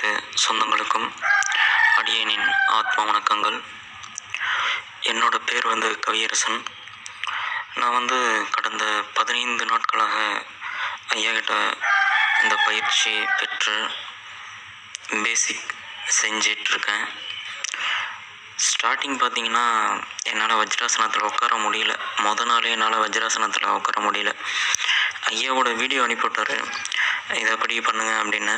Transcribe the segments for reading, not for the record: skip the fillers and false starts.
அனைத்து சொந்தங்களுக்கும் அடியேனின் ஆத்மா வணக்கங்கள். என்னோட பேர் கவியரசன். நான் கடந்த 15 நாட்களாக ஐயா கிட்ட இந்த பயிற்சி பெற்று பேசிக் செஞ்சிட்ருக்கேன். ஸ்டார்டிங் பார்த்திங்கன்னா என்னால் வஜ்ராசனத்தில் உட்கார முடியல. நாளே என்னால் வஜ்ராசனத்தில் உட்கார முடியல. ஐயாவோட வீடியோ அனுப்பிவிட்டார், இதை அப்படி பண்ணுங்க அப்படின்னு.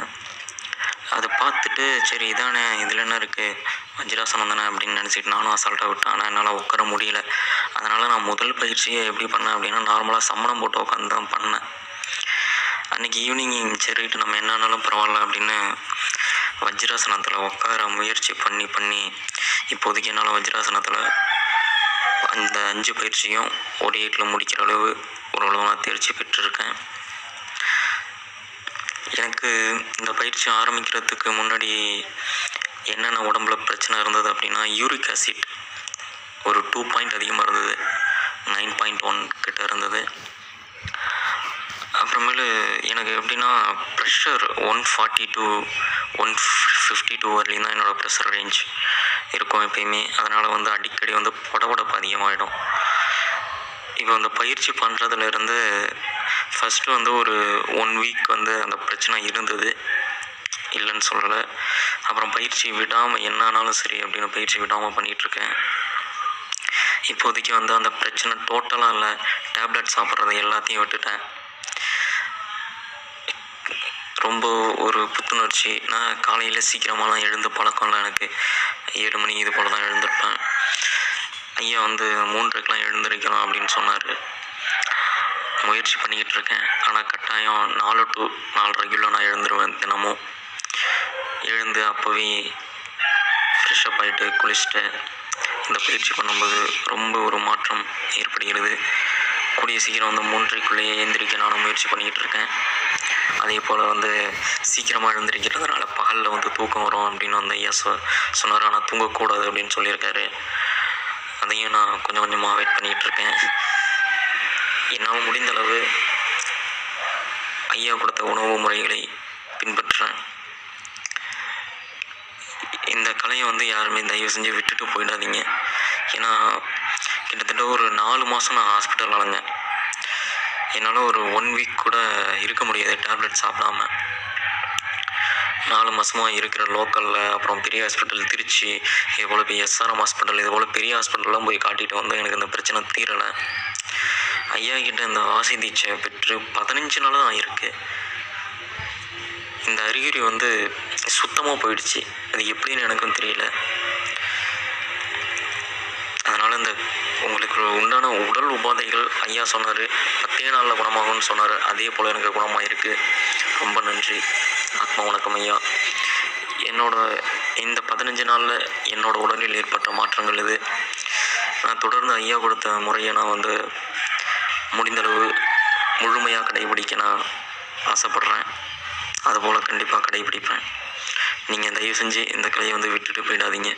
அதை பார்த்துட்டு சரி இதானே, இதில் என்ன இருக்குது, வஜ்ராசனம் தானே அப்படின்னு நினச்சிட்டு நானும் அசால்ட்டாக விட்டேன். ஆனால் என்னால் உட்கார முடியல. அதனால் நான் முதல் பயிற்சியை எப்படி பண்ணேன் அப்படின்னா, நார்மலாக சம்மணம் போட்டு உட்காந்து தான் பண்ணேன். அன்றைக்கி ஈவினிங் சரிட்டு நம்ம என்னன்னாலும் பரவாயில்ல அப்படின்னு வஜ்ராசனத்தில் உட்கார முயற்சி பண்ணி இப்போதைக்கு என்னால் வஜ்ராசனத்தில் அந்த 5 பயிற்சியும் ஓடிஏட்டில் முடிக்கிற அளவு ஓரளவு நான் தேர்ச்சி பெற்றிருக்கேன். எனக்கு இந்த பயிற்சி ஆரம்பிக்கிறதுக்கு முன்னாடி என்னென்ன உடம்புல பிரச்சனை இருந்தது அப்படின்னா, யூரிக் ஆசிட் ஒரு 2 பாயிண்ட் அதிகமாக இருந்தது, 9.1 கிட்ட இருந்தது. அப்புறமேலு எனக்கு எப்படின்னா ப்ரெஷர் 140 to 152 வரலையும் தான் என்னோடய ப்ரெஷர் ரேஞ்ச் இருக்கும் எப்பயுமே. அதனால் அடிக்கடி படபடப்பு அதிகமாகிடும். இப்போ அந்த பயிற்சி பண்ணுறதுலேருந்து ஃபஸ்ட்டு ஒரு 1 வீக் அந்த பிரச்சனை இருந்தது, இல்லைன்னு சொல்லலை. அப்புறம் பயிற்சி விடாமல் என்னானாலும் சரி அப்படின்னு பயிற்சி விடாமல் பண்ணிகிட்ருக்கேன். இப்போதைக்கு அந்த பிரச்சனை டோட்டலாக இல்லை. டேப்லெட் சாப்பிட்றது எல்லாத்தையும் விட்டுட்டேன். ரொம்ப ஒரு புத்துணர்ச்சி. நான் காலையில் சீக்கிரமாலாம் எழுந்து பழக்கம்லாம் எனக்கு 7 மணி இது போல் தான் எழுந்திருப்பேன். ஐயா 3:00க்கெலாம் எழுந்திருக்கணும் அப்படின்னு சொன்னார். முயற்சி பண்ணிக்கிட்டு இருக்கேன். ஆனால் கட்டாயம் 4 to 4:30 நான் எழுந்துருவேன். தினமும் எழுந்து அப்போவே ஃப்ரெஷ்ஷப் ஆகிட்டு குளிச்சுட்டு இந்த பயிற்சி பண்ணும்போது ரொம்ப ஒரு மாற்றம் ஏற்படுகிறது. கூடிய சீக்கிரம் 3:30க்குள்ளேயே எழுந்திரிக்க நானும் முயற்சி பண்ணிக்கிட்டு இருக்கேன். அதே போல் சீக்கிரமாக எழுந்திரிக்கிறதுனால பகலில் தூக்கம் வரும் அப்படின்னு ஐயா சொன்னார். ஆனால் தூங்கக்கூடாது அப்படின்னு சொல்லியிருக்காரு. அதையும் நான் கொஞ்சம் கொஞ்சமாக அவாய்ட் பண்ணிகிட்ருக்கேன். என்னால் முடிந்தளவு ஐயா கொடுத்த உணவு முறைகளை பின்பற்றுறேன். இந்த கலையை யாருமே தயவு செஞ்சு விட்டுட்டு போயிடாதீங்க. ஏன்னா கிட்டத்தட்ட ஒரு 4 மாதம் நான் ஹாஸ்பிட்டல் அலைஞ்சேன். என்னால் ஒரு 1 வீக் கூட இருக்க முடியாது டேப்லெட் சாப்பிடாம. 4 மாதமாக இருக்கிற லோக்கலில், அப்புறம் பெரிய ஹாஸ்பிட்டல் திருச்சி, இது போல் போய் எஸ்ஆர்எம் ஹாஸ்பிட்டல், இது போல் பெரிய ஹாஸ்பிட்டல்லாம் போய் காட்டிட்டு எனக்கு இந்த பிரச்சனை தீரலை. ஐயா கிட்ட இந்த வாசி தீட்சை பெற்று 15 நாள் தான் ஆகிருக்கு. இந்த அறிகுறி சுத்தமாக போயிடுச்சு. அது எப்படின்னு எனக்கும் தெரியல. அதனால் உங்களுக்கு உண்டான உடல் உபாதைகள் ஐயா சொன்னார் 10 நாளில் குணமாகும்னு சொன்னார். அதே போல் எனக்கு குணமாயிருக்கு. ரொம்ப நன்றி. ஆத்மா வணக்கம் ஐயா. இந்த 15 நாளில் என்னோடய உடலில் ஏற்பட்ட மாற்றங்கள் இது. நான் தொடர்ந்து ஐயா கொடுத்த முறையை நான் முடிந்தளவு முழுமையாக கடைபிடிக்க நான் ஆசைப்பட்றேன். அதுபோல் கண்டிப்பாக கடைபிடிப்பேன். நீங்கள் தயவு செஞ்சு இந்த கலையை விட்டுட்டு போயிடாதீங்க.